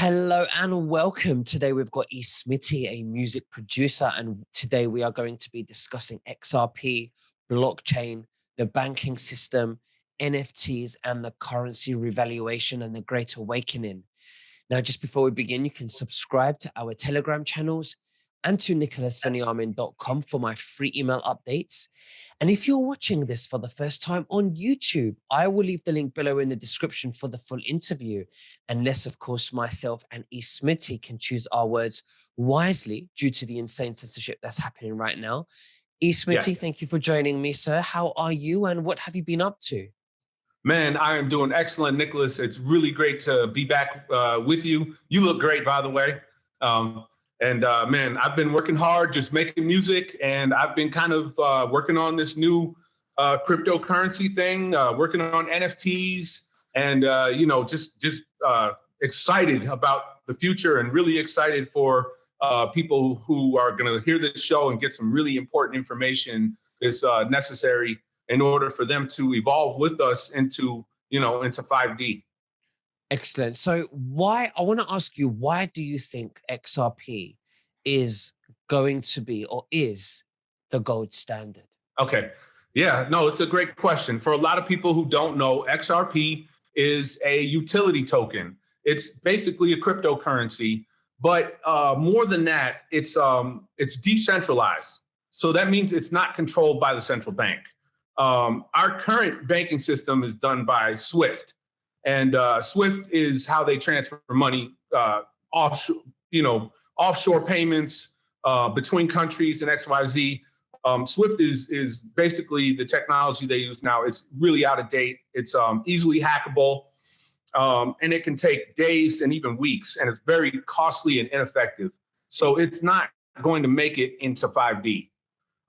Hello and welcome. Today we've got Smitty, a music producer, and today we are going to be discussing XRP, blockchain, the banking system, NFTs, and the currency revaluation and the Great Awakening. Now, just before we begin, you can subscribe to our Telegram channels and to nicholasveniamin.com for my free email updates. And if you're watching this for the first time on YouTube, I will leave the link below in the description for the full interview. Unless, of course, myself and Smitty can choose our words wisely due to the insane censorship that's happening right now. Smitty, thank you for joining me, sir. How are you and what have you been up to? Man, I am doing excellent, Nicholas. It's really great to be back with you. You look great, by the way. Man, I've been working hard, just making music, and I've been kind of working on this new cryptocurrency thing, working on NFTs, and just excited about the future, and really excited for people who are going to hear this show and get some really important information that's necessary in order for them to evolve with us into 5D. Excellent. So I want to ask you, why do you think XRP is going to be or is the gold standard? Okay. Yeah, no, it's a great question. For a lot of people who don't know, XRP is a utility token. It's basically a cryptocurrency, but more than that, it's decentralized. So that means it's not controlled by the central bank. Our current banking system is done by SWIFT. And SWIFT is how they transfer money offshore payments between countries and XYZ. SWIFT is basically the technology they use now. It's really out of date. It's easily hackable, and it can take days and even weeks, and it's very costly and ineffective. So it's not going to make it into 5D.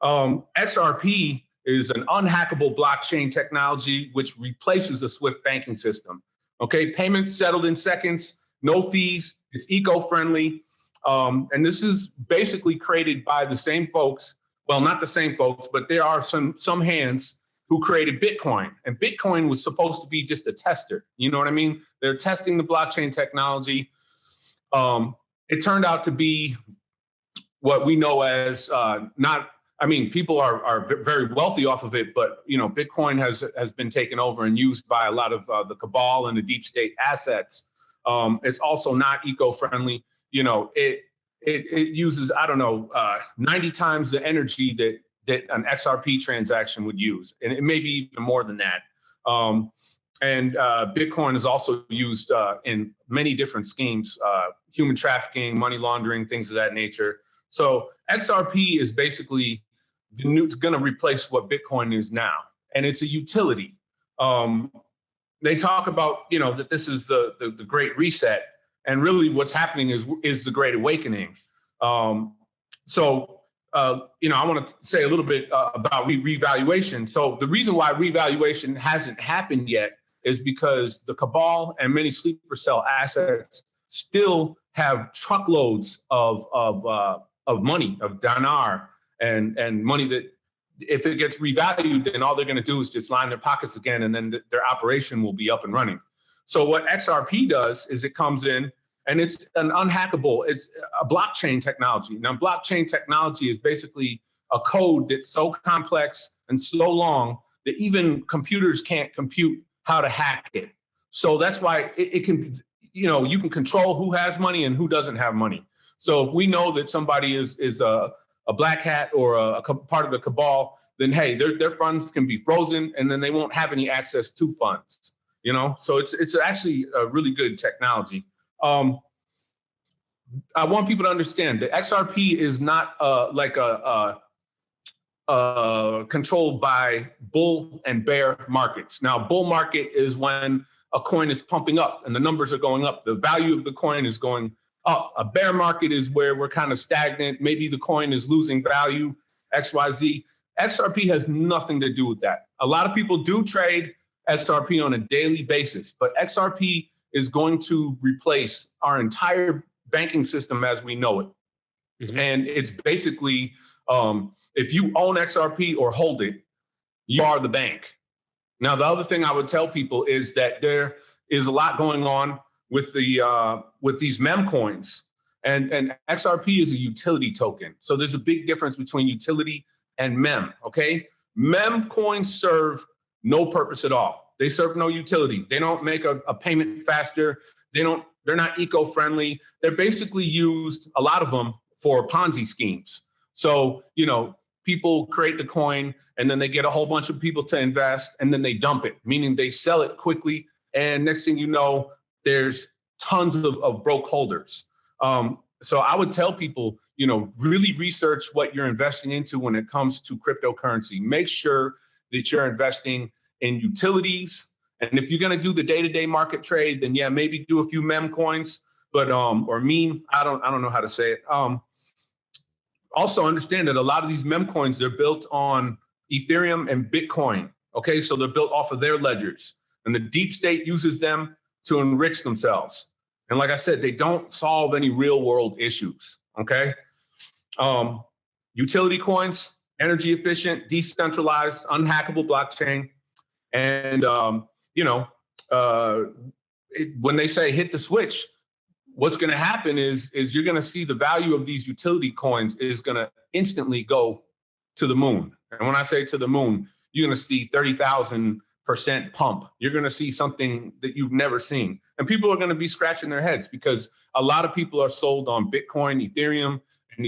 XRP is an unhackable blockchain technology which replaces the SWIFT banking system. Okay, payments settled in seconds, no fees, it's eco-friendly. And this is basically created by the same folks, well, not the same folks, but there are some hands who created Bitcoin. And Bitcoin was supposed to be just a tester, you know what I mean? They're testing the blockchain technology. It turned out to be what we know as people are very wealthy off of it, but Bitcoin has been taken over and used by a lot of the cabal and the deep state assets. It's also not eco-friendly. It uses 90 times the energy that an XRP transaction would use, and it may be even more than that. Bitcoin is also used in many different schemes, human trafficking, money laundering, things of that nature. So XRP is basically going to replace what Bitcoin is now, and it's a utility. They talk about that this is the Great Reset, and really what's happening is the Great Awakening. I want to say a little bit about revaluation. So the reason why revaluation hasn't happened yet is because the cabal and many sleeper cell assets still have truckloads of money, of dinar, and money that if it gets revalued, then all they're going to do is just line their pockets again, and then their operation will be up and running. So what XRP does is it comes in, and it's an unhackable, it's a blockchain technology. Now, blockchain technology is basically a code that's so complex and so long that even computers can't compute how to hack it. So that's why it can, you can control who has money and who doesn't have money. So if we know that somebody is a black hat or a part of the cabal, then hey, their funds can be frozen, and then they won't have any access to funds. So it's actually a really good technology. I want people to understand that XRP is not controlled by bull and bear markets. Now, bull market is when a coin is pumping up and the numbers are going up. The value of the coin is going up. A bear market is where we're kind of stagnant. Maybe the coin is losing value, XYZ. XRP has nothing to do with that. A lot of people do trade XRP on a daily basis, but XRP is going to replace our entire banking system as we know it. Mm-hmm. And it's basically, if you own XRP or hold it, you are the bank. Now, the other thing I would tell people is that there is a lot going on with these mem coins. And XRP is a utility token. So there's a big difference between utility and mem. Okay, mem coins serve no purpose at all. They serve no utility. They don't make a payment faster. They're not eco-friendly. They're basically used, a lot of them, for Ponzi schemes. So, people create the coin and then they get a whole bunch of people to invest and then they dump it, meaning they sell it quickly. And next thing you know, there's tons of broke holders. So I would tell people, really research what you're investing into when it comes to cryptocurrency. Make sure that you're investing in utilities. And if you're going to do the day-to-day market trade, then yeah, maybe do a few mem coins, but or meme. I don't know how to say it. Also understand that a lot of these mem coins, they're built on Ethereum and Bitcoin. Okay, so they're built off of their ledgers, and the deep state uses them to enrich themselves. And like I said, they don't solve any real world issues. Okay, utility coins, energy efficient, decentralized, unhackable blockchain, and when they say hit the switch, what's going to happen is you're going to see the value of these utility coins is going to instantly go to the moon. And when I say to the moon, you're going to see 30,000% pump. You're going to see something that you've never seen. And people are going to be scratching their heads because a lot of people are sold on Bitcoin, Ethereum, and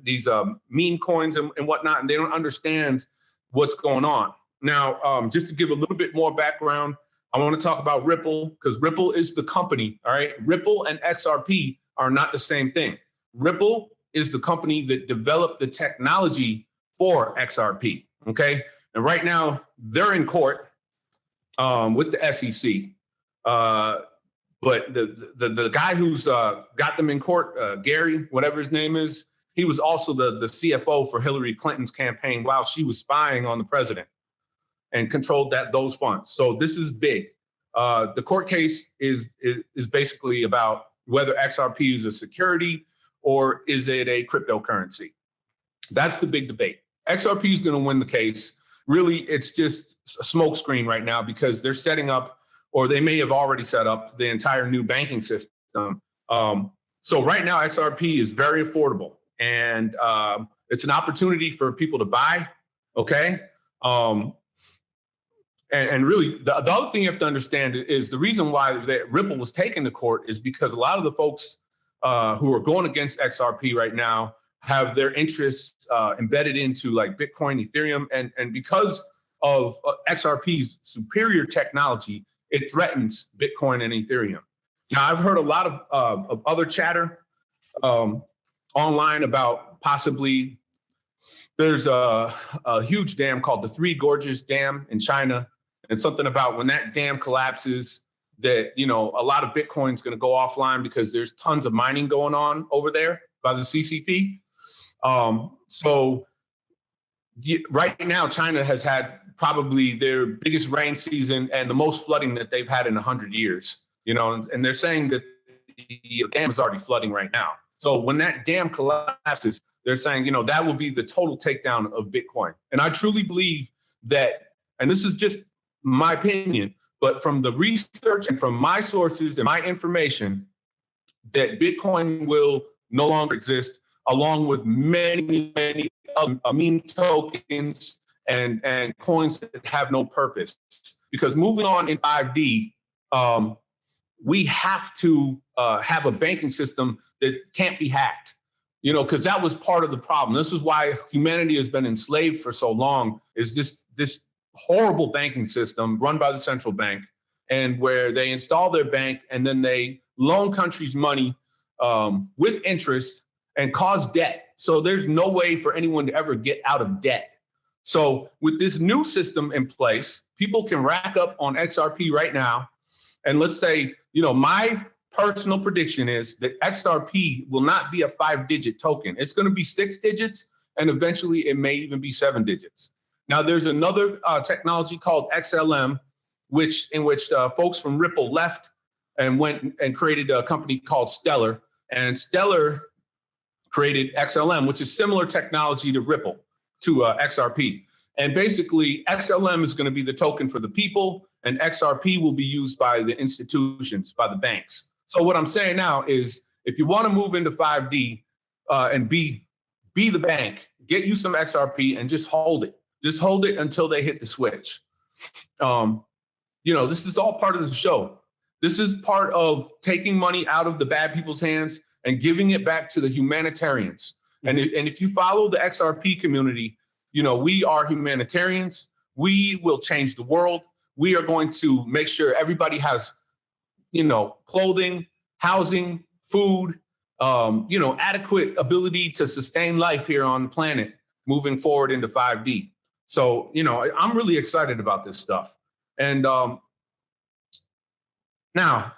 these meme coins and whatnot, and they don't understand what's going on. Now, just to give a little bit more background, I want to talk about Ripple because Ripple is the company. All right. Ripple and XRP are not the same thing. Ripple is the company that developed the technology for XRP. Okay. And right now they're in court with the SEC. But the guy who's got them in court, Gary, whatever his name is, he was also the CFO for Hillary Clinton's campaign while she was spying on the president and controlled those funds. So this is big. The court case is basically about whether XRP is a security or is it a cryptocurrency. That's the big debate. XRP is going to win the case. Really, it's just a smokescreen right now because they're setting up, or they may have already set up, the entire new banking system. So right now, XRP is very affordable, and it's an opportunity for people to buy. Okay. And really, the other thing you have to understand is the reason why Ripple was taken to court is because a lot of the folks who are going against XRP right now have their interests embedded into like Bitcoin, Ethereum, and because of XRP's superior technology, it threatens Bitcoin and Ethereum. Now, I've heard a lot of other chatter online about possibly there's a huge dam called the Three Gorges Dam in China. And something about when that dam collapses, that, a lot of Bitcoin is going to go offline because there's tons of mining going on over there by the CCP. Right now, China has had probably their biggest rain season and the most flooding that they've had in 100 years, and they're saying that the dam is already flooding right now. So when that dam collapses, they're saying, that will be the total takedown of Bitcoin. And I truly believe that, and this is just my opinion, but from the research and from my sources and my information, that Bitcoin will no longer exist, along with many meme tokens and coins that have no purpose. Because moving on in 5D, we have to have a banking system that can't be hacked, because that was part of the problem. This is why humanity has been enslaved for so long, is this horrible banking system run by the central bank, and where they install their bank and then they loan countries money with interest and cause debt. So there's no way for anyone to ever get out of debt. So with this new system in place, people can rack up on XRP right now. And let's say, my personal prediction is that XRP will not be a 5-digit token. It's going to be 6 digits, and eventually it may even be 7 digits. Now, there's another technology called XLM, in which folks from Ripple left and went and created a company called Stellar. And Stellar created XLM, which is similar technology to Ripple, to XRP. And basically, XLM is going to be the token for the people, and XRP will be used by the institutions, by the banks. So what I'm saying now is, if you want to move into 5D and be the bank, get you some XRP and just hold it. Just hold it until they hit the switch. This is all part of the show. This is part of taking money out of the bad people's hands and giving it back to the humanitarians. Mm-hmm. And if you follow the XRP community, we are humanitarians. We will change the world. We are going to make sure everybody has, clothing, housing, food, adequate ability to sustain life here on the planet moving forward into 5D. So, I'm really excited about this stuff. And now,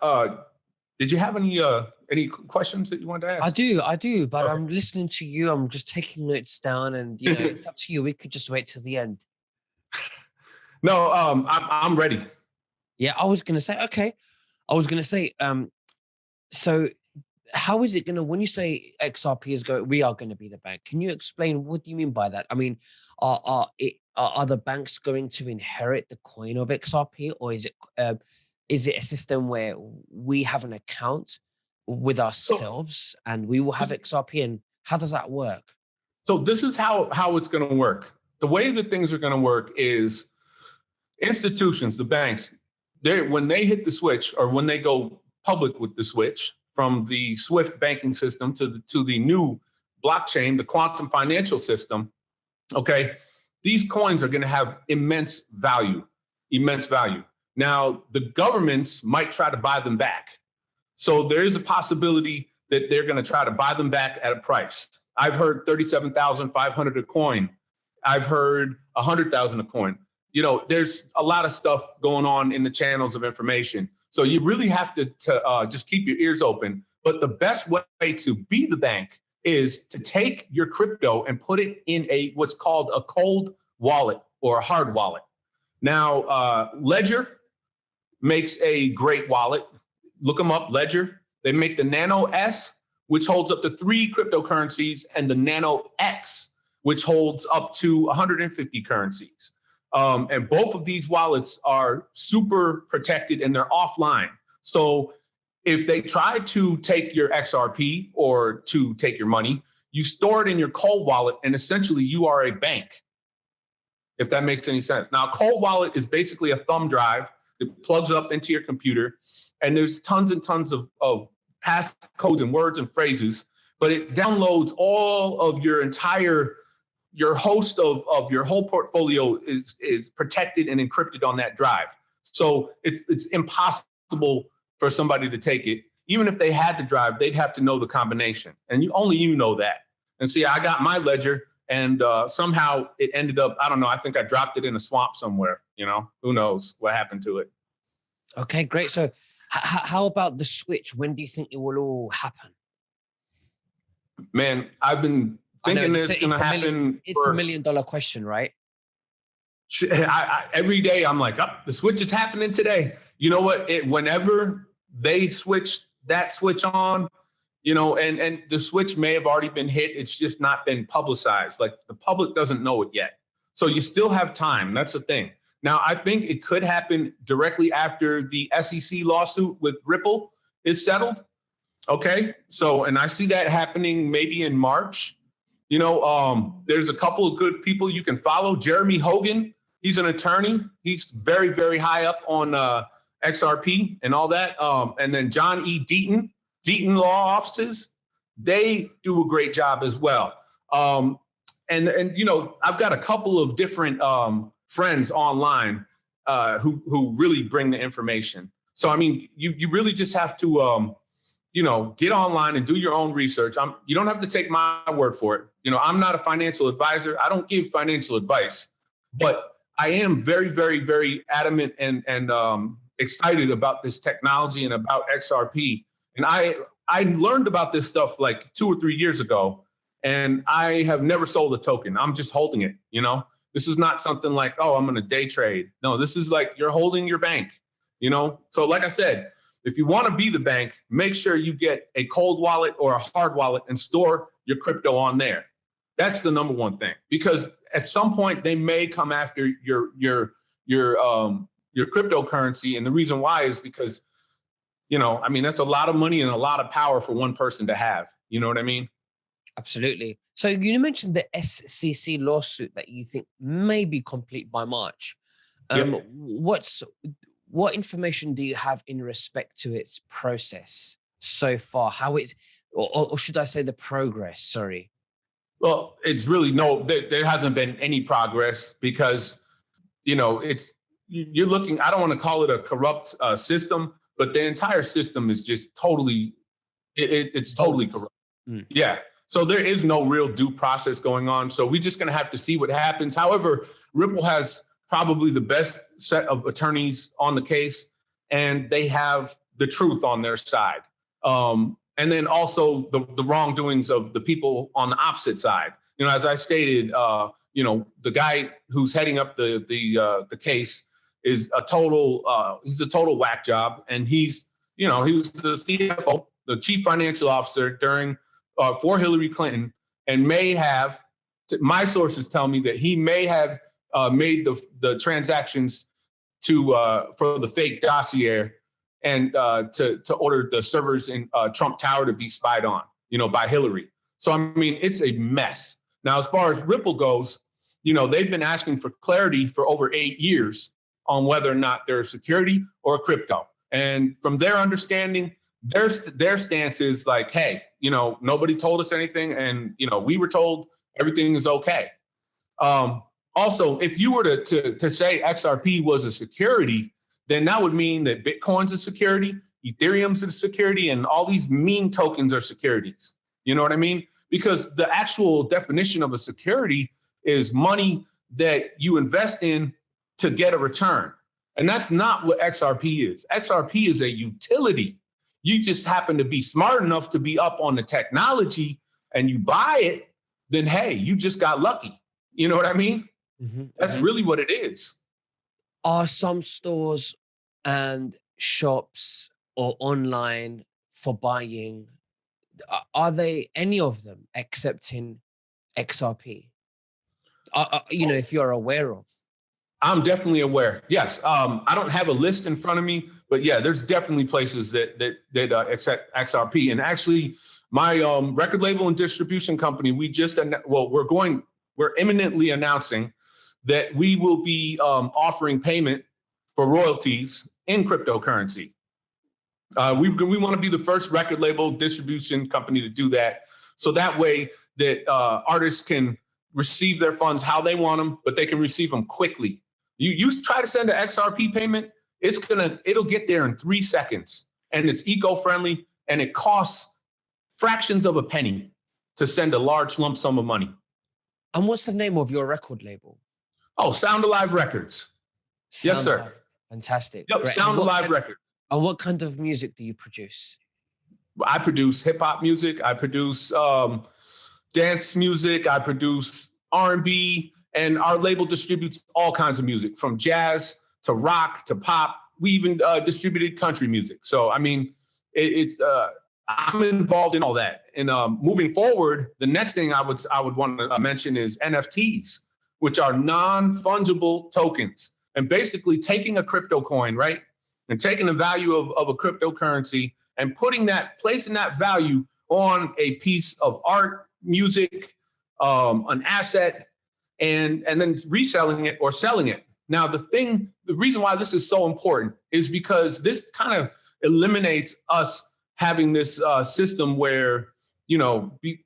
did you have any questions that you wanted to ask? I do, but okay. I'm listening to you. I'm just taking notes down, and it's up to you. We could just wait till the end. No, I'm ready. Yeah, I was gonna say okay. So how is it gonna, when you say XRP is going, we are going to be the bank? Can you explain what do you mean by that? I mean, are the banks going to inherit the coin of XRP, or is it a system where we have an account with ourselves and we will have XRP? And how does that work? So this is how it's going to work. The way that things are going to work is institutions, the banks, when they hit the switch, or when they go public with the switch from the SWIFT banking system to the new blockchain, the quantum financial system, okay, these coins are going to have immense value. Now, the governments might try to buy them back. So there is a possibility that they're going to try to buy them back at a price. I've heard 37,500 a coin. I've heard 100,000 a coin. There's a lot of stuff going on in the channels of information. So you really have to just keep your ears open. But the best way to be the bank is to take your crypto and put it in what's called a cold wallet or a hard wallet. Now, Ledger makes a great wallet. Look them up, Ledger. They make the Nano S, which holds up to 3 cryptocurrencies, and the Nano X, which holds up to 150 currencies. And both of these wallets are super protected and they're offline. So if they try to take your XRP or to take your money, you store it in your cold wallet, and essentially you are a bank, if that makes any sense. Now, a cold wallet is basically a thumb drive. It plugs up into your computer, and there's tons and tons of passcodes and words and phrases, but it downloads all of your host of your whole portfolio is protected and encrypted on that drive. So it's impossible for somebody to take it. Even if they had the drive, they'd have to know the combination, and only you know that. And see, I got my Ledger, and somehow it ended up, I don't know, I think I dropped it in a swamp somewhere. Who knows what happened to it. Okay, great. So how about the switch? When do you think it will all happen? Man, I've been thinking it's going to happen. It's $1 million question, right? Every day I'm like, the switch is happening today. You know what? Whenever they switch that switch on, and the switch may have already been hit. It's just not been publicized. Like, the public doesn't know it yet. So you still have time. That's the thing. Now, I think it could happen directly after the SEC lawsuit with Ripple is settled. Okay. So, and I see that happening maybe in March. There's a couple of good people you can follow. Jeremy Hogan, he's an attorney. He's very, very high up on XRP and all that. And then John E. Deaton Law Offices, they do a great job as well. And I've got a couple of different friends online who really bring the information. So, I mean, you really just have to, get online and do your own research. You don't have to take my word for it. I'm not a financial advisor. I don't give financial advice, but I am very, very, very adamant and excited about this technology and about XRP. And I learned about this stuff like 2 or 3 years ago, and I have never sold a token. I'm just holding it. This is not something like, I'm going to day trade. No, this is like you're holding your bank, So like I said, if you want to be the bank, make sure you get a cold wallet or a hard wallet and store your crypto on there. That's the number one thing, because at some point they may come after your cryptocurrency. And the reason why is because I mean, that's a lot of money and a lot of power for one person to have. You know what I mean? Absolutely. So you mentioned the SCC lawsuit that you think may be complete by March. Yep. What information do you have in respect to its process so far? How it, or should I say the progress? Sorry. Well, it's really there hasn't been any progress because, you're looking, I don't want to call it a corrupt system, but the entire system is just totally, it's totally corrupt. Mm. Yeah. So there is no real due process going on. So we're just going to have to see what happens. However, Ripple has probably the best set of attorneys on the case, and they have the truth on their side. And then also the wrongdoings of the people on the opposite side. As I stated, the guy who's heading up the case is he's a total whack job. And he was the CFO, the chief financial officer for Hillary Clinton, and may have, my sources tell me that he may have made the transactions for the fake dossier and to order the servers in Trump Tower to be spied on, by Hillary. So, I mean, it's a mess. Now, as far as Ripple goes, they've been asking for clarity for over 8 years on whether or not they're a security or a crypto. And from their understanding, their stance is like, hey, nobody told us anything. And, we were told everything is okay. Also, if you were to say XRP was a security, then that would mean that Bitcoin's a security, Ethereum's a security, and all these meme tokens are securities. You know what I mean? Because the actual definition of a security is money that you invest in to get a return. And that's not what XRP is. XRP is a utility. You just happen to be smart enough to be up on the technology and you buy it, then hey, you just got lucky. You know what I mean? Mm-hmm. That's really what it is. Are some stores and shops or online for buying, are they any of them accepting XRP? If you're aware of. I'm definitely aware. Yes. I don't have a list in front of me, but yeah, there's definitely places that accept XRP. And actually, my record label and distribution company, we're imminently announcing that we will be offering payment for royalties in cryptocurrency. We want to be the first record label distribution company to do that. So that way that artists can receive their funds how they want them, but they can receive them quickly. You try to send an XRP payment, it'll get there in 3 seconds, and it's eco-friendly, and it costs fractions of a penny to send a large lump sum of money. And what's the name of your record label? Oh, Sound Alive Records. Yes, sir. Alive. Fantastic. Yep, great. Sound Alive Records. And what kind of music do you produce? I produce hip hop music. I produce dance music. I produce R&B, and our label distributes all kinds of music, from jazz to rock to pop. We even distributed country music. So, I mean, I'm involved in all that. And moving forward, the next thing I would want to mention is NFTs, which are non-fungible tokens. And basically taking a crypto coin, right, and taking the value of a cryptocurrency and placing that value on a piece of art, music, an asset, and then reselling it or selling it. Now, the reason why this is so important is because this kind of eliminates us having this system where,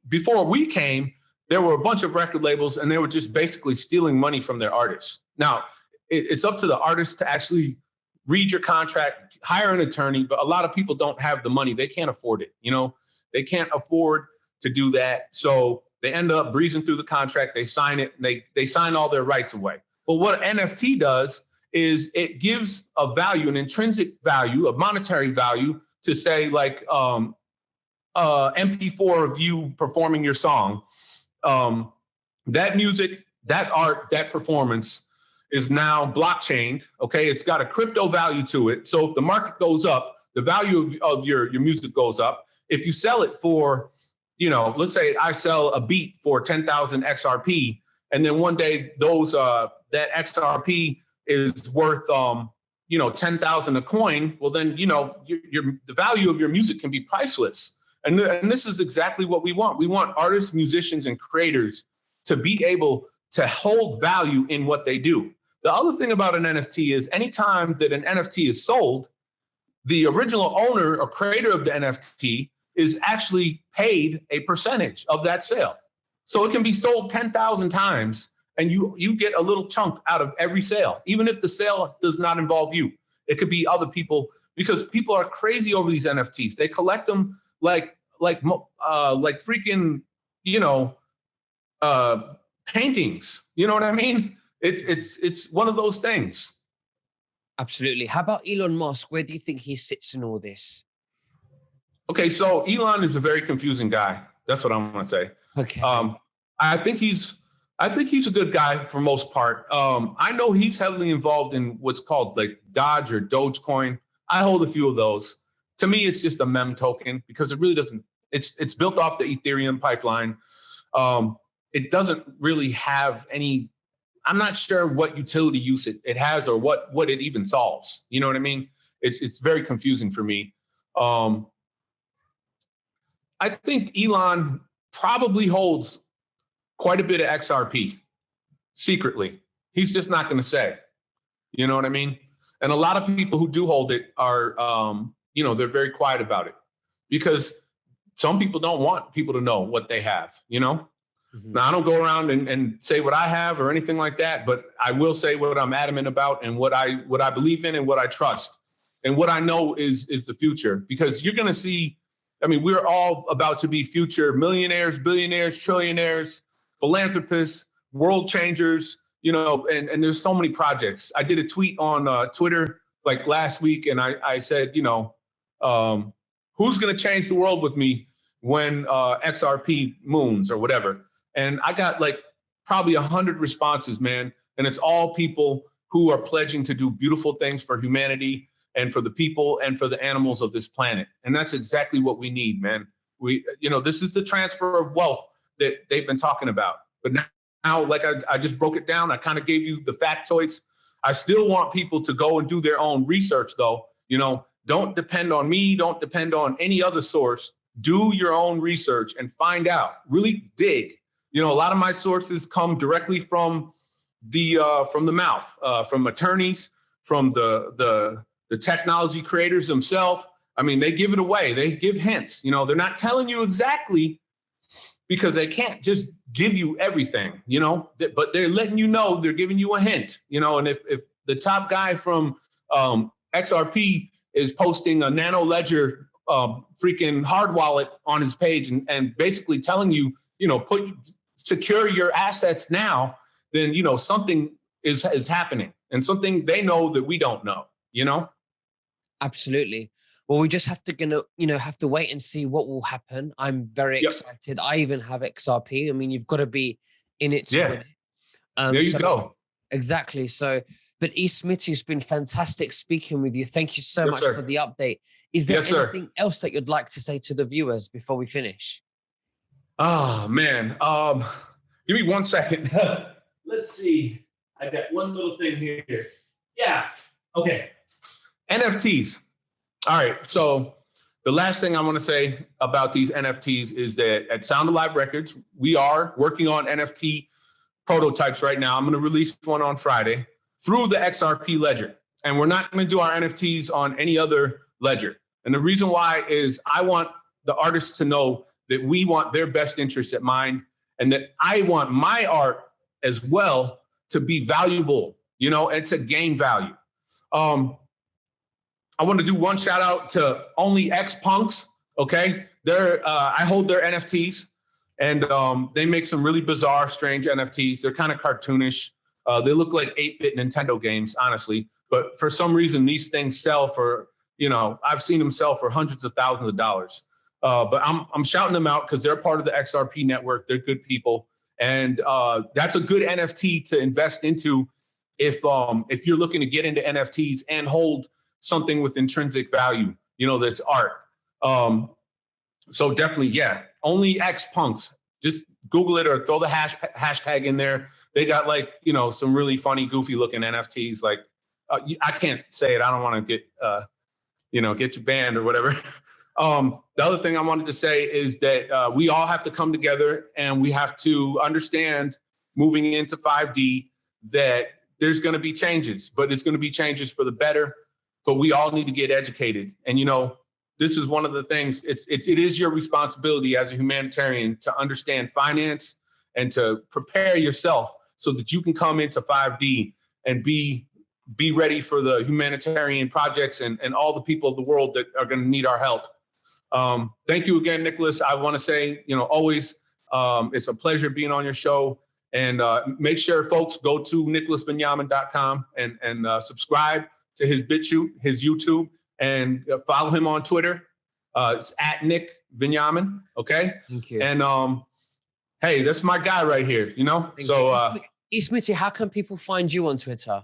before we came, there were a bunch of record labels and they were just basically stealing money from their artists. Now, it's up to the artist to actually read your contract, hire an attorney, but a lot of people don't have the money. They can't afford it. They can't afford to do that. So they end up breezing through the contract. They sign it. And they sign all their rights away. But what NFT does is it gives a value, an intrinsic value, a monetary value to say like MP4 of you performing your song. That music, that art, that performance is now blockchained. Okay, it's got a crypto value to it. So if the market goes up, the value of your music goes up. If you sell it for, let's say I sell a beat for 10,000 XRP, and then one day that XRP is worth, $10,000 a coin, well then, the value of your music can be priceless. And this is exactly what we want. We want artists, musicians, and creators to be able to hold value in what they do. The other thing about an NFT is anytime that an NFT is sold, the original owner or creator of the NFT is actually paid a percentage of that sale. So it can be sold 10,000 times and you get a little chunk out of every sale, even if the sale does not involve you. It could be other people, because people are crazy over these NFTs. They collect them like freaking, paintings. You know what I mean? It's one of those things. Absolutely. How about Elon Musk? Where do you think he sits in all this? Okay, so Elon is a very confusing guy. That's what I'm going to say. Okay. I think he's a good guy for most part. I know he's heavily involved in what's called like Dodge or Dogecoin. I hold a few of those. To me, it's just a meme token because it really doesn't. It's built off the Ethereum pipeline. It doesn't really have any. I'm not sure what utility use it has or what it even solves. You know what I mean? It's very confusing for me. I think Elon probably holds quite a bit of XRP secretly. He's just not going to say. You know what I mean? And a lot of people who do hold it are, they're very quiet about it because some people don't want people to know what they have, Mm-hmm. Now, I don't go around and say what I have or anything like that, but I will say what I'm adamant about and what I believe in and what I trust and what I know is the future, because you're going to see, we're all about to be future millionaires, billionaires, trillionaires, philanthropists, world changers, and there's so many projects. I did a tweet on Twitter like last week, and I said, who's going to change the world with me when XRP moons or whatever? And I got like probably 100 responses, man. And it's all people who are pledging to do beautiful things for humanity and for the people and for the animals of this planet. And that's exactly what we need, man. This is the transfer of wealth that they've been talking about. But now, like I just broke it down. I kind of gave you the factoids. I still want people to go and do their own research, though. Don't depend on me. Don't depend on any other source. Do your own research and find out. Really dig. A lot of my sources come directly from the mouth, from attorneys, from the technology creators themselves. They give it away. They give hints. They're not telling you exactly because they can't just give you everything, but they're letting you know, they're giving you a hint, and if the top guy from XRP is posting a nano ledger freaking hard wallet on his page and basically telling you, secure your assets now, then, something is happening and something they know that we don't know, Absolutely. Well, we just have to wait and see what will happen. I'm very excited. I even have XRP. You've got to be in it to win it. There you go. Exactly. So, but Smitty, it's been fantastic speaking with you. Thank you so much for the update. Is there anything else that you'd like to say to the viewers before we finish? Oh, man. Give me 1 second. Let's see. I got one little thing here. Yeah. Okay. NFTs. All right. So the last thing I want to say about these NFTs is that at Sound Alive Records, we are working on NFT prototypes right now. I'm going to release one on Friday through the XRP ledger. And we're not going to do our NFTs on any other ledger. And the reason why is I want the artists to know that we want their best interests at mind and that I want my art as well to be valuable, and to gain value. I want to do one shout out to Only X Punks. Okay. I hold their NFTs and they make some really bizarre, strange NFTs. They're kind of cartoonish. They look like 8-bit Nintendo games, honestly. But for some reason, these things sell for, I've seen them sell for hundreds of thousands of dollars. But I'm shouting them out because they're part of the XRP network. They're good people. And that's a good NFT to invest into if you're looking to get into NFTs and hold something with intrinsic value, that's art. So definitely, Only X Punks. Just Google it or throw the hashtag in there. They got some really funny, goofy looking NFTs. Like I can't say it. I don't want to get, get you banned or whatever. The other thing I wanted to say is that we all have to come together and we have to understand moving into 5D that there's going to be changes, but it's going to be changes for the better. But we all need to get educated. And, this is one of the things, it is your responsibility as a humanitarian to understand finance and to prepare yourself so that you can come into 5D and be ready for the humanitarian projects and all the people of the world that are going to need our help. Thank you again, Nicholas. I want to say, always, it's a pleasure being on your show. And make sure, folks, go to nicholasveniamin.com and subscribe to his BitChute, his YouTube, and follow him on Twitter. It's at Nick Veniamin. Okay. Thank you. And hey, that's my guy right here. Smitty, how can people find you on Twitter?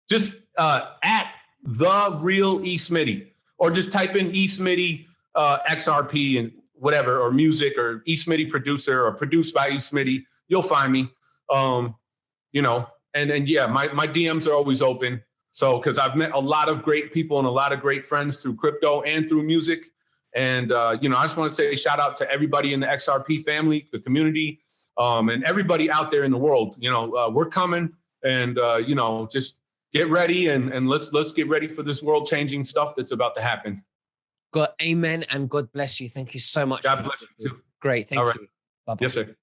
Just at the real Smitty, or just type in Smitty XRP and whatever, or music, or Smitty producer, or produced by Smitty. You'll find me. And yeah, my DMs are always open. So, because I've met a lot of great people and a lot of great friends through crypto and through music. And, I just want to say shout out to everybody in the XRP family, the community, and everybody out there in the world. We're coming, and, just get ready and let's get ready for this world changing stuff that's about to happen. God, amen. And God bless you. Thank you so much. God bless you too. Great. Thank you. Bye-bye. Yes, sir.